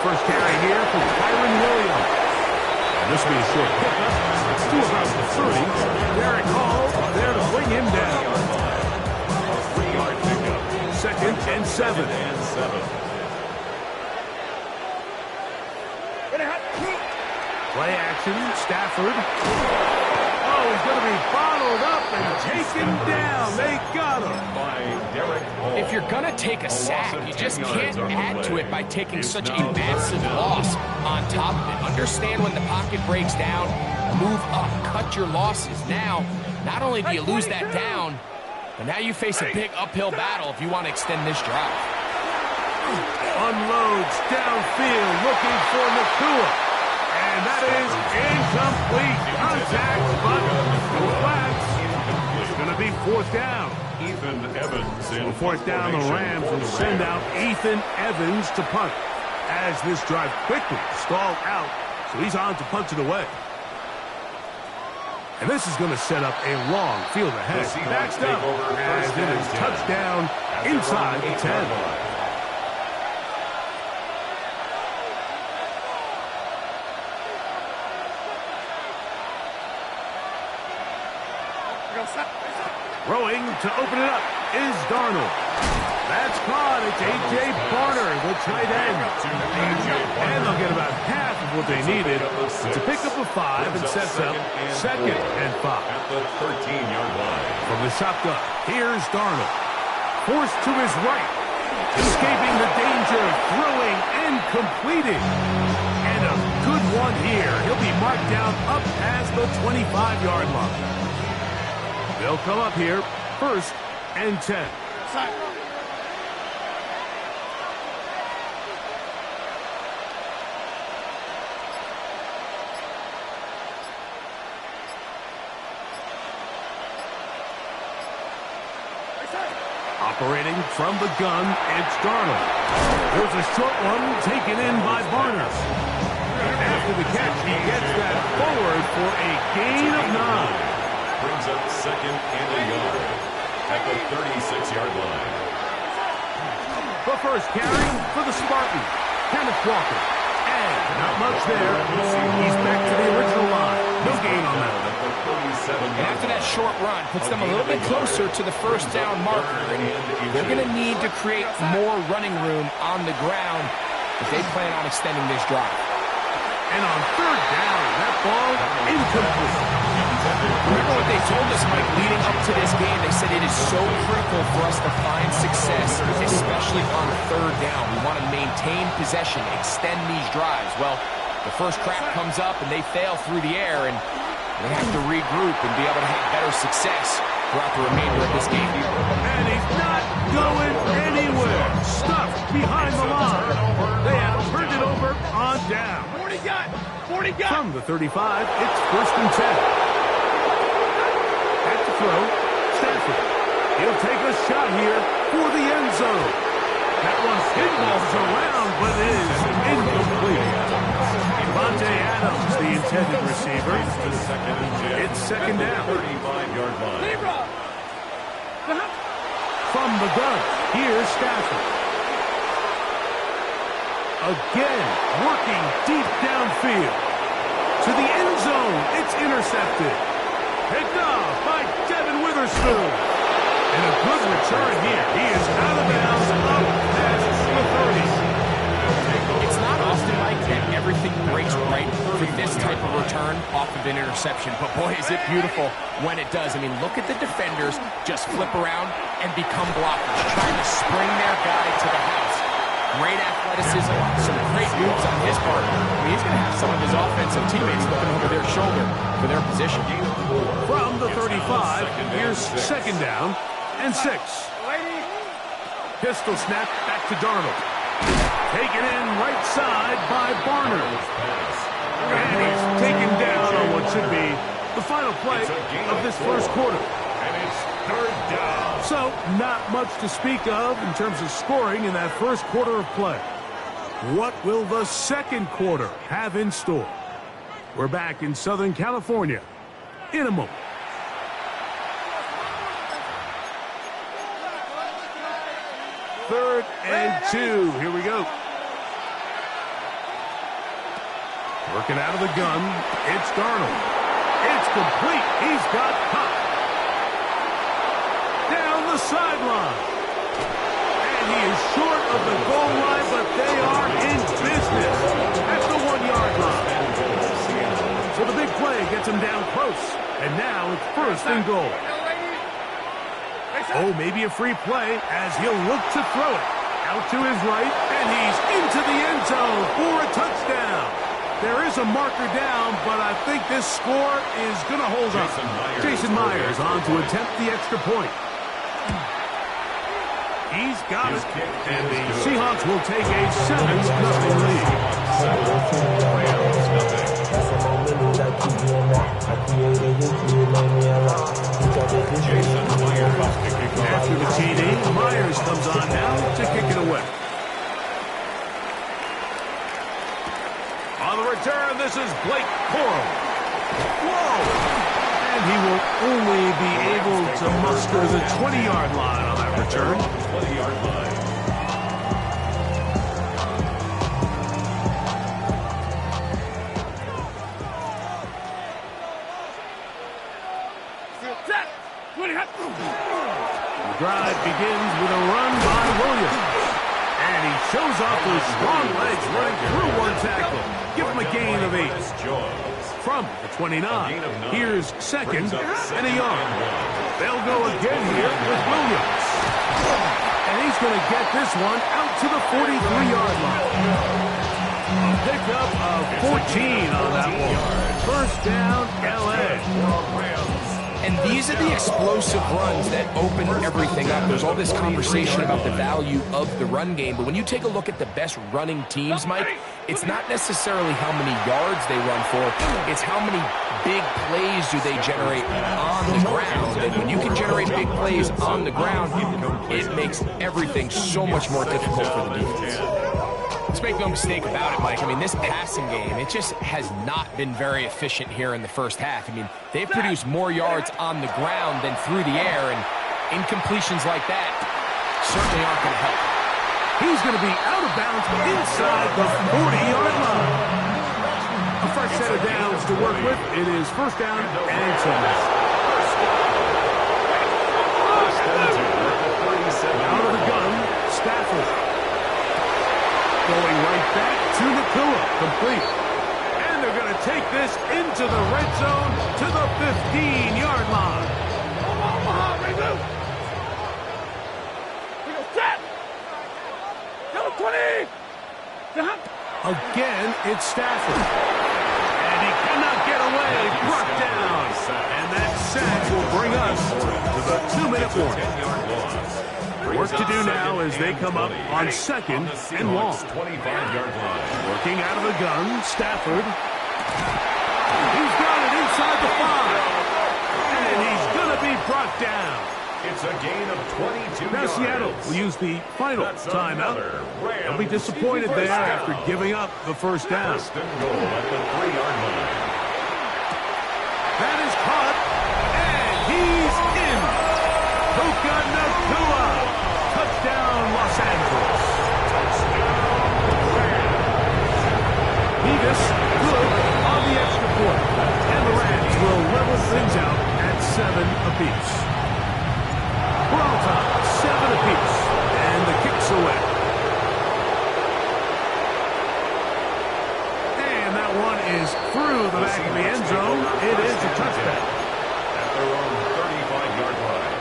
first carry here for Kyron Williams. And this will be a short pickup. It's to about the 30. Derek Hall there to bring him down. A 3-yard pickup. 2nd and 7. Play action, Stafford. Oh, he's going to be bottled up and taken down. They got him. If you're going to take a sack, you just can't add to it by taking such a massive loss on top of it. Understand when the pocket breaks down, move up, cut your losses. Now, not only do you lose that down, but now you face a big uphill battle if you want to extend this drive. Unloads downfield, looking for Nakua. And that is incomplete. Contact, but no flags. It's going to be 4th down. Ethan Evans in 4th down, the Rams will send out Ethan Evans to punt as this drive quickly stalled out, so he's on to punt it away. And this is going to set up a long field ahead. Next up, as it is touchdown inside the 10. Throwing to open it up is Darnold. That's caught. It's A.J. Barner, the tight end. And they'll get about half of what they needed to pick up a 5 and sets up 2nd and 5. At the 13-yard line. From the shotgun, here's Darnold. Forced to his right. Escaping the danger, throwing and completing. And a good one here. He'll be marked down up past the 25-yard line. They'll come up here, 1st and 10. Operating from the gun, it's Darnold. There's a short one taken in by Barner. After the catch, he gets that forward for a gain of 9. Brings up 2nd and a yard at the 36-yard line. The first carry for the Spartans, Kenneth Walker. And not much there. He's back to the original line. No gain on that. And after that short run, puts them a little bit closer to the 1st down marker. They're going to need to create more running room on the ground if they plan on extending this drive. And on 3rd down, that ball incomplete. Remember what they told us, Mike, leading up to this game? They said it is so critical for us to find success, especially on 3rd down. We want to maintain possession, extend these drives. Well, the first crack comes up and they fail through the air, and they have to regroup and be able to have better success throughout the remainder of this game. And he's not going anywhere. Stuffed behind the line. They have turned it over on down. 40 got. From the 35, it's 1st and 10. Throw, Stafford. He'll take a shot here for the end zone. That one pinballs around, but it is incomplete. Devontae Adams, the intended receiver. It's 2nd down. 35-yard line. From the gun, here's Stafford. Again, working deep downfield. To the end zone, it's intercepted. Picked off by Devin Witherspoon. And a good return here. He is out of bounds up past the 30. It's not often like that everything breaks right for this type of return off of an interception. But boy, is it beautiful when it does. I mean, look at the defenders just flip around and become blockers, trying to spring their guy to the house. Great athleticism, some great moves on his part. I mean, he's going to have some of his offensive teammates looking over their shoulder for their position. From the 35, here's 2nd down and 6. Pistol snap back to Darnold. Taken in right side by Barner. And he's taken down on what should be the final play of this 1st quarter. And it's 3rd down. So, not much to speak of in terms of scoring in that 1st quarter of play. What will the 2nd quarter have in store? We're back in Southern California in a moment. Third and 2. Here we go. Working out of the gun, it's Darnold. It's complete. He's got Pop. Down the sideline. And he is short of the goal line, but they are in business at the 1-yard line. So the big play gets him down close. And now it's first and goal. Oh, maybe a free play as he'll look to throw it. Out to his right, and he's into the end zone for a touchdown. There is a marker down, but I think this score is going to hold up. Jason Myers on to attempt the extra point. He's got it, and the Seahawks will take a 7-0 lead. After the TD, Myers comes on now to kick it away. On the return, this is Blake Corum. Whoa! And he will only be able to muster the 20-yard line on that return. 20-yard line. The drive begins with a run by Williams. And he shows off those strong legs running through one tackle. Give him a gain of 8. From the 29, here's second and a yard. They'll go again here with Williams. And he's going to get this one out to the 43-yard line. A pickup of 14 on that one. First down, L.A. And these are the explosive runs that open everything up. There's all this conversation about the value of the run game, but when you take a look at the best running teams, Mike, it's not necessarily how many yards they run for, it's how many big plays do they generate on the ground. And when you can generate big plays on the ground, it makes everything so much more difficult for the defense. Let's make no mistake about it, Mike. I mean, this passing game, it just has not been very efficient here in the first half. I mean, they've produced more yards on the ground than through the air, and incompletions like that certainly aren't going to help. He's going to be out of bounds inside the 40-yard line. A fresh set of downs to work with. It is first down and 10. Out of the gun, Stafford. Going right back to Nakua, complete. And they're going to take this into the red zone to the 15-yard line. Again, it's Stafford. And he cannot get away. Brought down. And that sack will bring us to the 2-minute warning. Work to do now as they come up on second and long. 25-yard line. Working out of the gun, Stafford. He's got it inside the 5. And he's going to be brought down. It's a gain of 22 Now yards. Seattle will use the final timeout. They'll be disappointed there after giving up the first down. First and goal at the 3-yard line. That is caught, and he's in. Puka Nakua. Touchdown, Los Angeles. Nevis, good on the extra point. And the Rams will level things out at 7 apiece. We're on top, 7 apiece. And the kick's away. And that one is through the back of the end zone. It is a touchdown. At their own 35-yard line.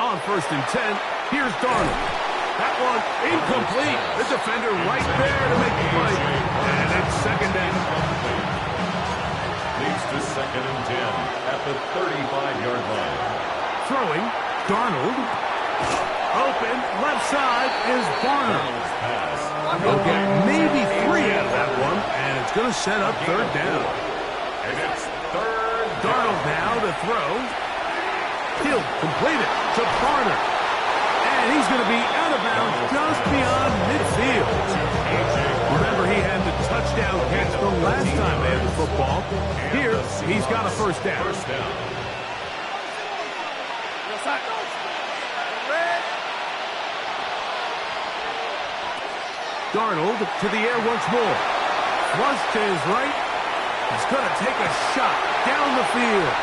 On first and 10, here's Darnold. That one incomplete. The defender right there to make the play. And it's second down. Leads to second and 10 at the 35-yard line. Throwing, Darnold. Open, left side is Barner. He'll get maybe 3 out of that one, and it's going to set up third down. And it's third down. Darnold now to throw. He'll complete it to Barner. And he's going to be out of bounds just beyond midfield. Remember, he had the touchdown catch the last time they had the football. Here, he's got a first down. First down. Darnold to the air once more. Flush to his right. He's going to take a shot down the field.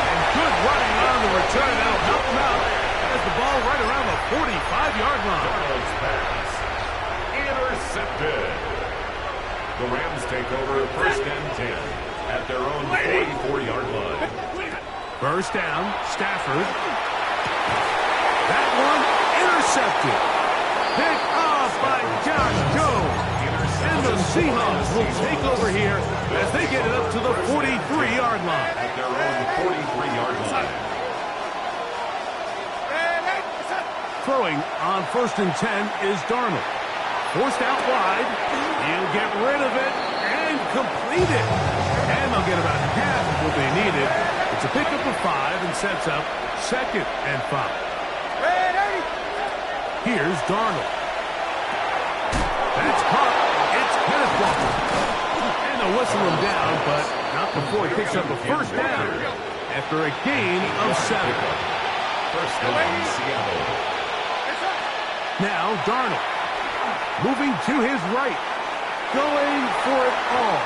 And good running on the return. That'll help him out. Has the ball right around the 45-yard line. Darnold's pass. Intercepted. The Rams take over first and 10 at their own 44-yard line. First down, Stafford. That one intercepted. Picked off by Josh Jones. And the Seahawks will take over here as they get it up to the 43-yard line. At their own 43-yard line. Throwing on first and 10 is Darnold. Forced out wide. He'll get rid of it and complete it. And they'll get about half of what they needed. It's a pickup of 5 and sets up second and 5. Here's Darnold. That's caught. It's Kenneth Walker. And they'll whistle him down, but not before he picks up a first down after a gain of 7. First down, Seattle. Now Darnold. Moving to his right. Going for it all.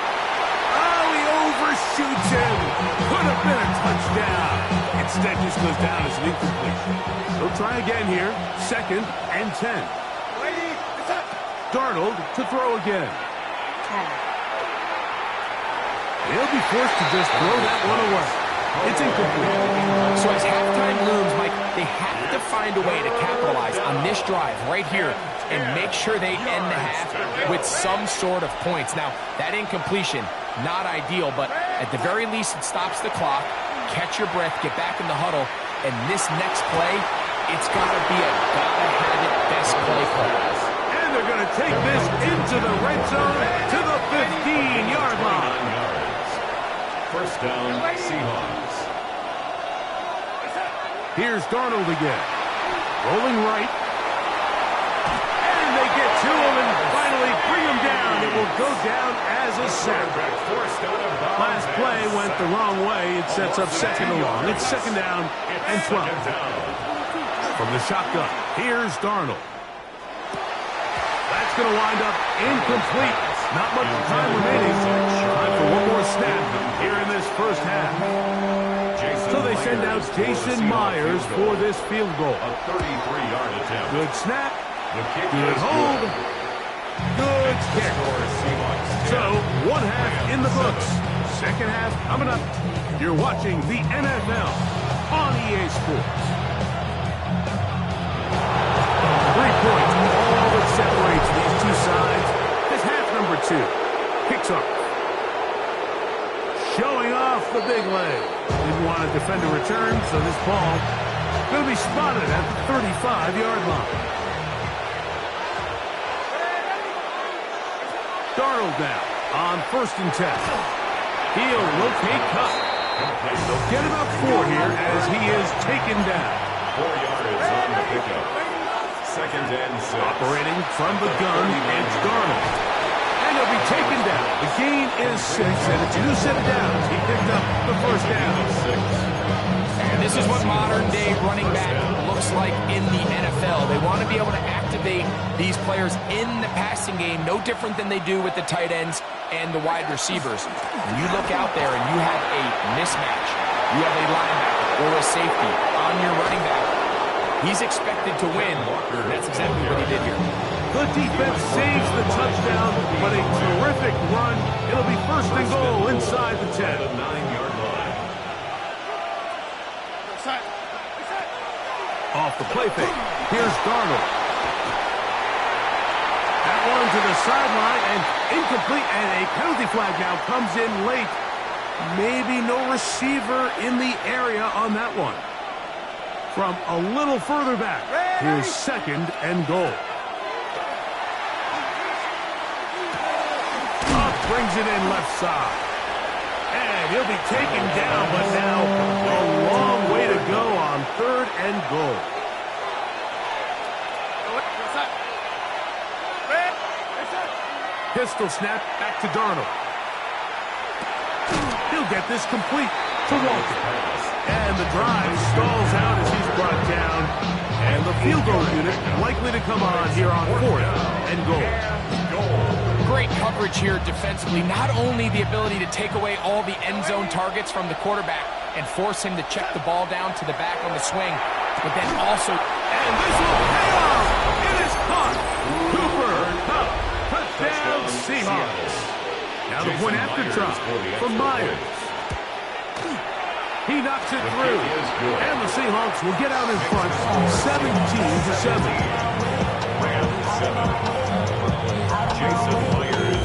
Oh, he overshoots him. Could have been a touchdown. Instead, just goes down as an incomplete. They'll try again here. Second and 10. Darnold to throw again. He'll be forced to just throw that one away. It's incomplete. So as halftime looms, Mike, they have to find a way to capitalize on this drive right here and make sure they end the half with some sort of points. Now, that incompletion, not ideal, but at the very least, it stops the clock. Catch your breath, get back in the huddle, and this next play, it's got to be a gotta-have-it best play call. And they're going to take this into the red zone to the 15-yard line. First down, Seahawks. Here's Darnold again. Rolling right. And they get to him and finally bring him down. It will go down as a sack. Last play went the wrong way. It sets up second and long. It's second down and 12. From the shotgun, here's Darnold. That's going to wind up incomplete. Not much time remaining. Time for one more snap here in this first half. So they send out Jason Myers for this field goal. A 33-yard attempt. Good snap. Good hold. Good kick. So, one half in the books. Second half coming up. You're watching the NFL on EA Sports. 3 points, all that separates these two sides. As half number 2 kicks off. Showing off the big leg. Didn't want to defend a return, so this ball going to be spotted at the 35-yard line. Darnold now on first and 10. He'll locate Cup. They'll get about 4 here as he is taken down. 4 yards on the pickup. Second and 6. Operating from the gun, it's Darnold. And he'll be taken down. The gain is 6, and it's a new set of downs. He picked up the first down. 6. And this is what modern-day running back looks like in the NFL. They want to be able to activate these players in the passing game, no different than they do with the tight ends and the wide receivers. When you look out there and you have a mismatch, you have a linebacker or a safety on your running back, he's expected to win, and that's exactly what he did here. Good defense saves the touchdown, but a terrific run. It'll be first and goal inside the 10. 9-yard line. Off the play fake. Here's Darnold. That one to the sideline and incomplete, and a penalty flag now comes in late. Maybe no receiver in the area on that one. From a little further back, here's second and goal. Up brings it in left side. And he'll be taken down, but now a long way to go on third and goal. Pistol snap back to Darnold. He'll get this complete to Walker. And the drive stalls out as he's brought down. And the field goal unit likely to come on here on 4th and goal. Great coverage here defensively. Not only the ability to take away all the end zone targets from the quarterback and force him to check the ball down to the back on the swing, but then also... And this will pay off! It is caught! Cooper Kupp, touchdown Seahawks! Now the point after try from Myers. He knocks it through, and the Seahawks will get out in front 17-7.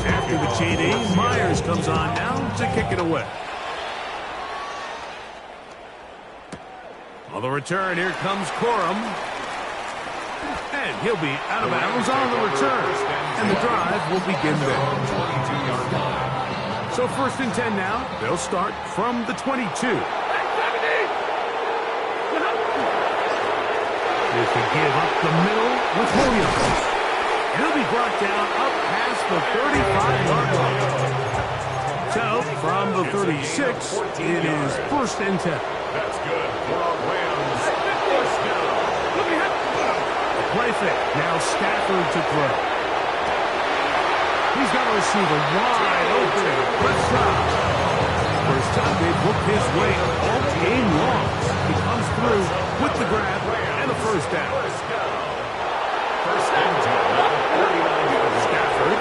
After the TD, Myers comes on now to kick it away. On the return, here comes Corum. And he'll be out of bounds on the return. And the drive will begin there. So 1st and 10 now. They'll start from the 22. Here's to give up the middle with Williams. He'll be brought down up past the 35-yard line. So from the 36, it is 1st and 10. That's good for our Rams. First down. Play fake. Now Stafford to throw. He's got a receiver wide open. Left side. First time they've looked his way all game long. He comes through with the grab and a first down. First and 10. Stafford.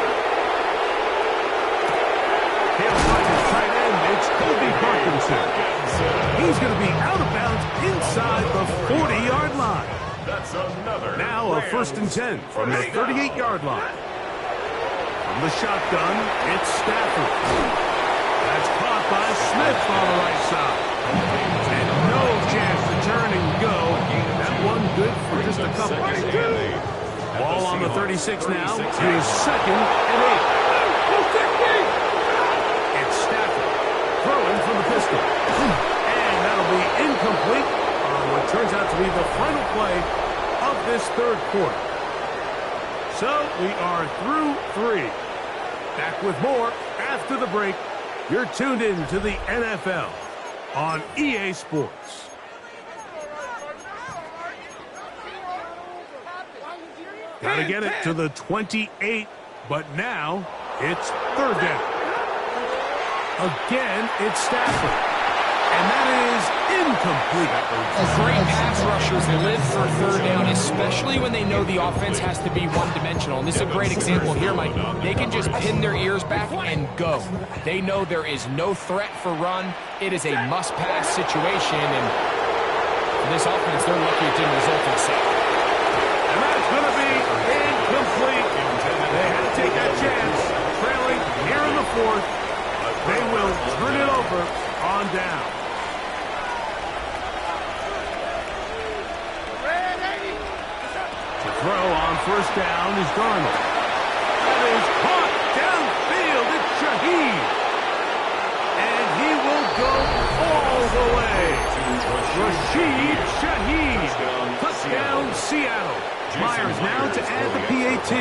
He'll find his tight end. It's Kobe Parkinson. He's going to be out of bounds inside the 40-yard line. That's another. Now a 1st and 10 from the 38-yard line. From the shotgun, it's Stafford. That's caught by Smith on the right side. And no chance to turn and go. That one good for just a couple. Ball on the 36 now. Here's 2nd and 8. It's Stafford throwing from the pistol. And that'll be incomplete on what turns out to be the final play of this 3rd quarter. So we are through 3. Back with more after the break. You're tuned in to the NFL on EA Sports. Got to get it to the 28, but now it's 3rd down. Again, it's Stafford. And that is incomplete. Great pass rushers live for 3rd down, especially when they know the offense has to be one-dimensional. And this is a great example here, Mike. They can just pin their ears back and go. They know there is no threat for run. It is a must-pass situation. And for this offense, they're lucky it didn't result in a sack. And that's going to be incomplete. They had to take that chance. Trailing here in the 4th. They will turn it over on down. To throw on 1st down is Darnold. That is caught downfield. It's Shaheed. And he will go all the way. Rashid Shaheed. Touchdown Seattle. Myers now to add the PAT.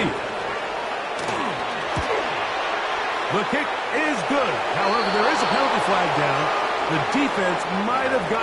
The kick is good. However, there is a penalty flag down. The defense might have gotten